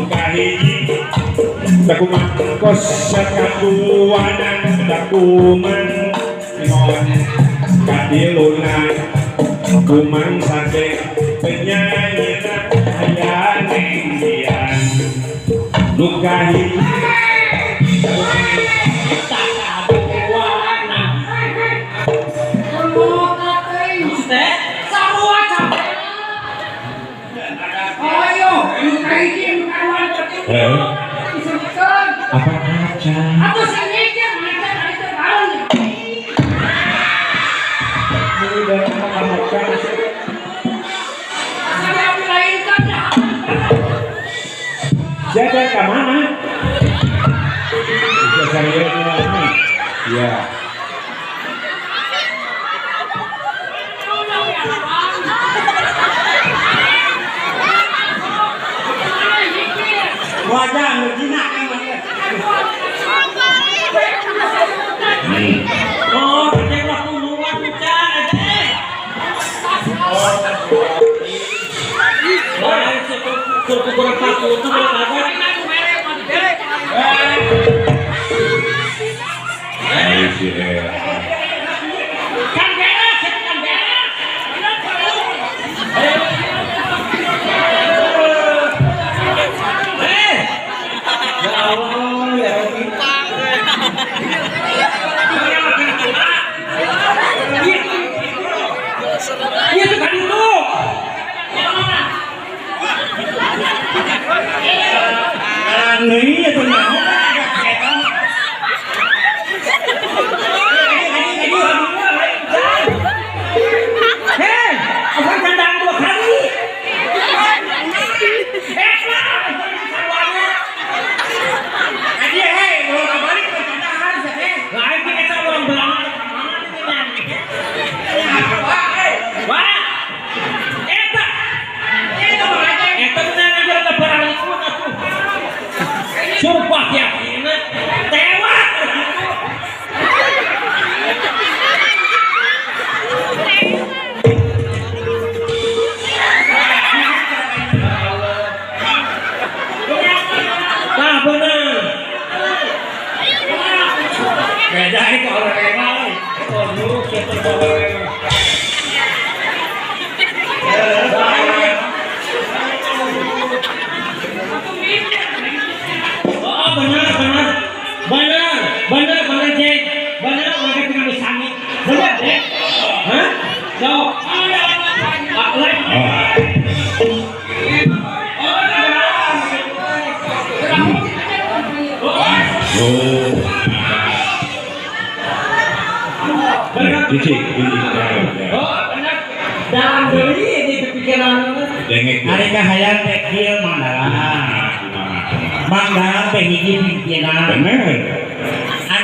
kahiji dakuman kos sakaduanan dakuman non kadilunan kuman sate penyanyi aya nengdian nu kahiji apa aja? Aku sengaja macam itu tahun. Ini udah kamu kan? Saya melahirkan dah. Jaga ke mana? Jaga saya ini. Ya. Wajah begini. Oh, tengok puluhan bicara deh. Oh, kurang satu itu berapa? Kan beres, kan beres. Iya tuh kan itu. Nih itu nah. Hei, apa candang dua kali? Aja hei, mau balik ke candang harus hei. Lain kita orang belakang. Wah, eta benar aja ada barang itu aku. Sumpah yakin, tewak. Nah benar. Beda itu orang lain. Oh dulu kita orang. Benar Jack, benar mereka tinggal di sana, benar Jack, hah? So, dalam diri di kepikiran mereka hayal tekil mandalan, mandalan penghiji pimpinan.